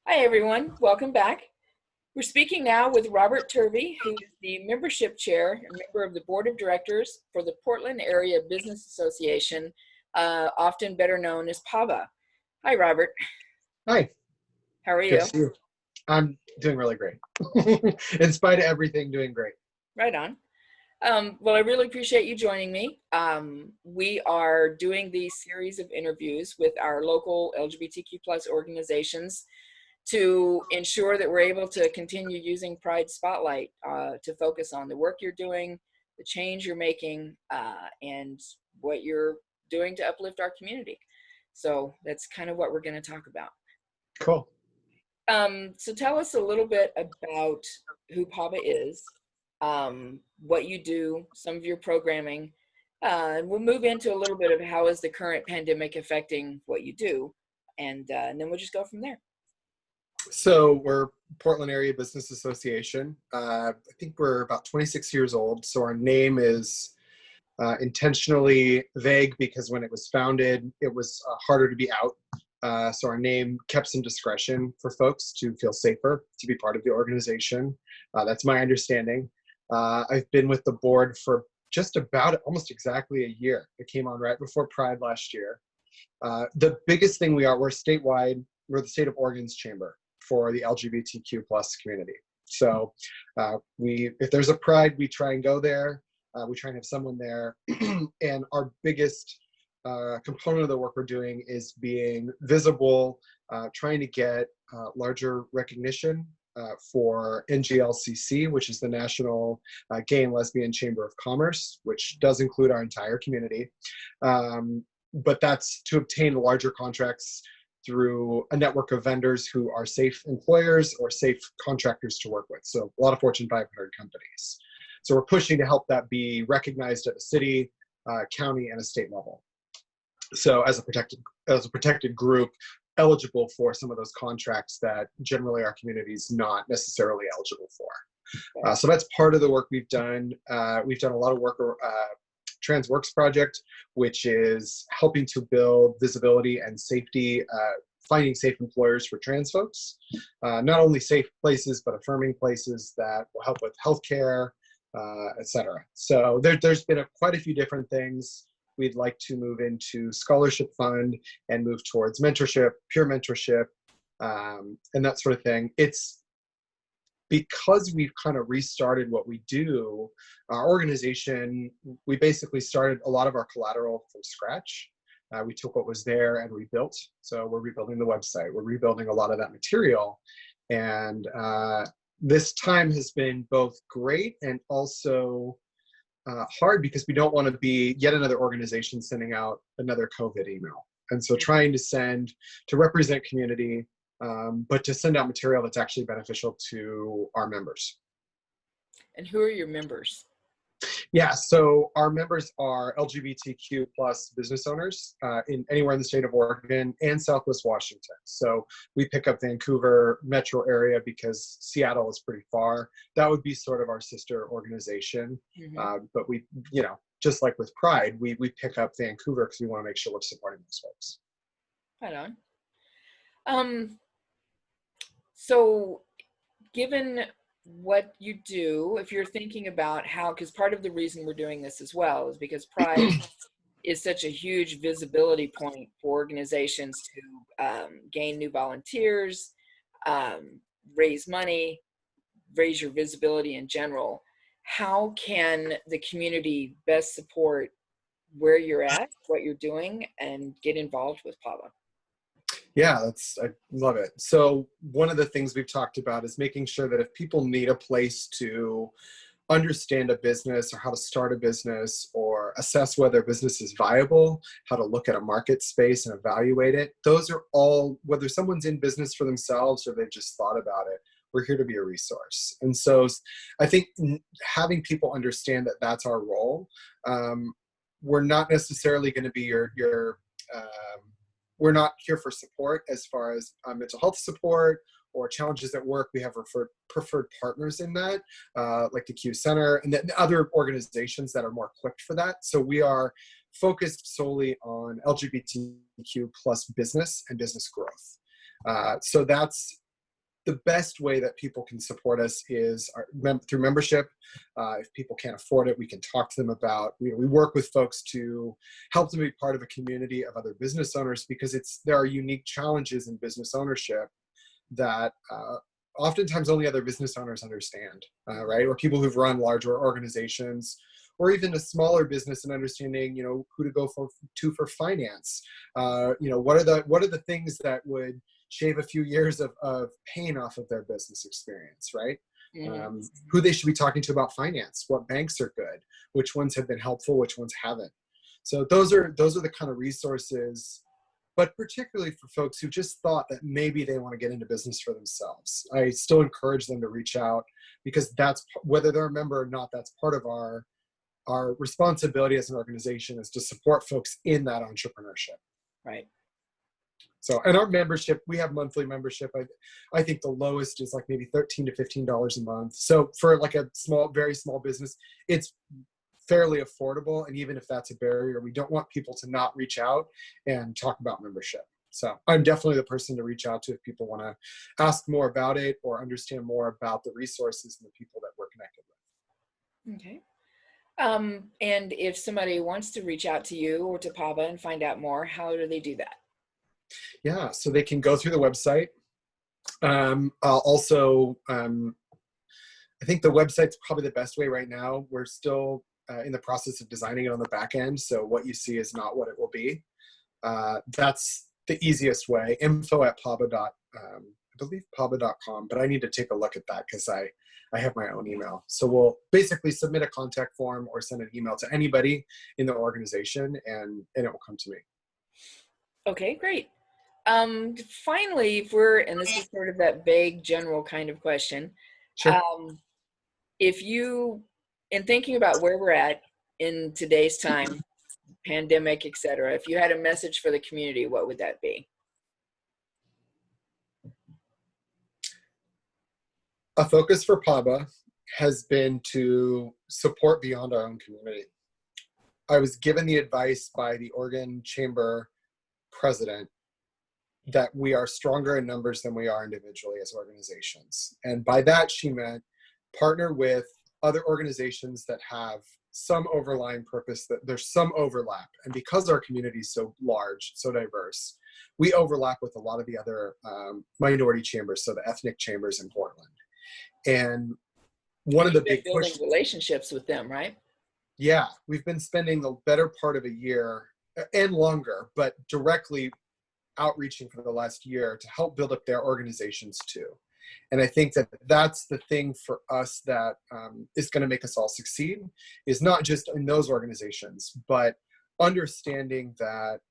Hi, everyone. Welcome back. We're speaking now with Robert Turvey, who is the membership chair and member of the board of directors for the Portland Area Business Association, often better known as PABA. Hi, Robert. Hi, How are good to you? see you. I'm doing really great. In spite of everything, doing great. Right on. Well, I really appreciate you joining me. We are doing these series of interviews with our local LGBTQ plus organizations to ensure that we're able to continue using Pride Spotlight to focus on the work you're doing, the change you're making, and what you're doing to uplift our community. So that's kind of what we're going to talk about. Cool. So tell us a little bit about who PABA is, what you do, some of your programming, and we'll move into a little bit of how is the current pandemic affecting what you do, and then we'll just go from there. So we're Portland Area Business Association. I think we're about 26 years old. So our name is intentionally vague because when it was founded, it was harder to be out. So our name kept some discretion for folks to feel safer to be part of the organization. That's my understanding. I've been with the board for just about almost exactly a year. It came on right before Pride last year. The biggest thing we're statewide, we're the state of Oregon's chamber for the LGBTQ plus community. So if there's a Pride, we try and go there. We try and have someone there. And our biggest component of the work we're doing is being visible, trying to get larger recognition for NGLCC, which is the National Gay and Lesbian Chamber of Commerce, which does include our entire community. But that's to obtain larger contracts through a network of vendors who are safe employers or safe contractors to work with. So a lot of Fortune 500 companies. So we're pushing to help that be recognized at a city, county, and a state level. So as a protected group, eligible for some of those contracts that generally our community is not necessarily eligible for. So that's part of the work we've done. We've done a lot of work. TransWorks project, which is helping to build visibility and safety, finding safe employers for trans folks. Not only safe places, but affirming places that will help with healthcare, et cetera. So there's been quite a few different things. We'd like to move into scholarship fund and move towards mentorship, peer mentorship, and that sort of thing. It's because we've kind of restarted what we do, our organization, we basically started a lot of our collateral from scratch. We took what was there and rebuilt. So we're rebuilding the website. We're rebuilding a lot of that material. And this time has been both great and also hard because we don't want to be yet another organization sending out another COVID email. And so trying to represent community, but to send out material that's actually beneficial to our members. And who are your members? Yeah, so our members are LGBTQ plus business owners anywhere in the state of Oregon and Southwest Washington. So we pick up Vancouver metro area because Seattle is pretty far. That would be sort of our sister organization. Mm-hmm. But we, just like with Pride, we pick up Vancouver because we want to make sure we're supporting those folks. Right on. So given what you do, if you're thinking about how, because part of the reason we're doing this as well is because Pride is such a huge visibility point for organizations to gain new volunteers, raise money, raise your visibility in general. How can the community best support where you're at, what you're doing, and get involved with PABA? Yeah, I love it. So one of the things we've talked about is making sure that if people need a place to understand a business or how to start a business or assess whether a business is viable, how to look at a market space and evaluate it, those are all, whether someone's in business for themselves or they've just thought about it, we're here to be a resource. And so I think having people understand that that's our role, we're not necessarily going to be we're not here for support as far as mental health support or challenges at work. We have preferred partners in that, like the Q Center and then other organizations that are more equipped for that. So we are focused solely on LGBTQ plus business and business growth. So that's the best way that people can support us is through membership. If people can't afford it, we can talk to them about, we work with folks to help them be part of a community of other business owners, because there are unique challenges in business ownership that oftentimes only other business owners understand, right? Or people who've run larger organizations, or even a smaller business, and understanding, who to go to for finance. What are the things that would shave a few years of pain off of their business experience, right? Who they should be talking to about finance, what banks are good, which ones have been helpful, which ones haven't. So those are the kind of resources, but particularly for folks who just thought that maybe they want to get into business for themselves. I still encourage them to reach out, because that's, whether they're a member or not, that's part of our responsibility as an organization, is to support folks in that entrepreneurship. Right. So, and our membership, we have monthly membership. I think the lowest is like maybe $13 to $15 a month. So for like a very small business, it's fairly affordable. And even if that's a barrier, we don't want people to not reach out and talk about membership. So I'm definitely the person to reach out to if people want to ask more about it or understand more about the resources and the people that we're connected with. Okay. And if somebody wants to reach out to you or to PABA and find out more, how do they do that? Yeah, so they can go through the website. Also, I think the website's probably the best way right now. We're still in the process of designing it on the back end, so what you see is not what it will be. That's the easiest way. info@paba. I believe paba.com, but I need to take a look at that because I have my own email. So we'll basically submit a contact form or send an email to anybody in the organization, and it will come to me. Okay, great. Finally, and this is sort of that vague general kind of question. Sure. If you, in thinking about where we're at in today's time, pandemic, etc., if you had a message for the community, what would that be? A focus for PABA has been to support beyond our own community. I was given the advice by the Oregon Chamber president that we are stronger in numbers than we are individually as organizations. And by that, she meant partner with other organizations that have some overlying purpose, that there's some overlap. And because our community is so large, so diverse, we overlap with a lot of the other minority chambers, so the ethnic chambers in Portland. And one of the big building relationships with them, right? Yeah, we've been spending the better part of a year and longer, but directly outreaching for the last year to help build up their organizations too. And I think that that's the thing for us that is going to make us all succeed, is not just in those organizations, but understanding that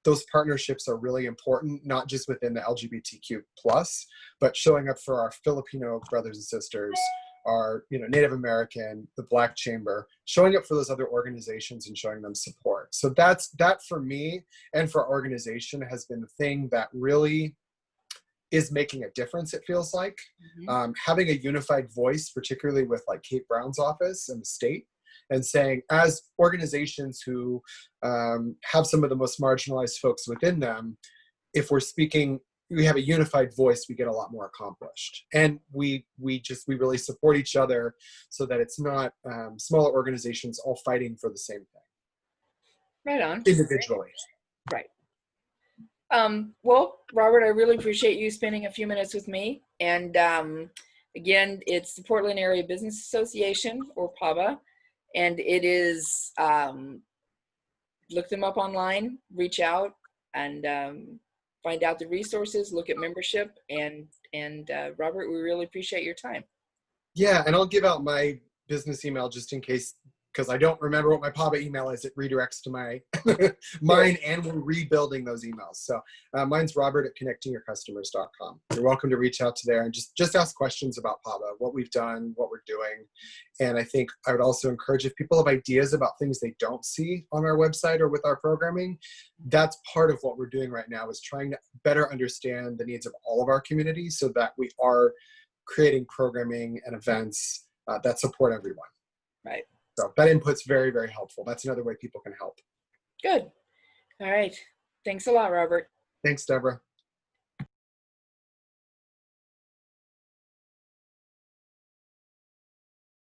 those partnerships are really important, not just within the LGBTQ plus, but showing up for our Filipino brothers and sisters, our Native American, the Black Chamber, showing up for those other organizations and showing them support. So that for me and for our organization has been the thing that really is making a difference, it feels like. Mm-hmm. Having a unified voice, particularly with like Kate Brown's office and the state, and saying, as organizations who have some of the most marginalized folks within them, if we're speaking, we have a unified voice, we get a lot more accomplished. And we really support each other so that it's not smaller organizations all fighting for the same thing. Right on. Individually. Right. Well, Robert, I really appreciate you spending a few minutes with me. And again, it's the Portland Area Business Association, or PABA. And it is, look them up online, reach out, and find out the resources, look at membership, and Robert, we really appreciate your time. Yeah, and I'll give out my business email just in case, because I don't remember what my PABA email is. It redirects to my mine, and we're rebuilding those emails. So mine's robert@connectingyourcustomers.com. You're welcome to reach out to there and just ask questions about PABA, what we've done, what we're doing. And I think I would also encourage, if people have ideas about things they don't see on our website or with our programming, that's part of what we're doing right now, is trying to better understand the needs of all of our communities so that we are creating programming and events that support everyone. Right. So that input's very, very helpful. That's another way people can help. Good. All right. Thanks a lot, Robert. Thanks, Deborah.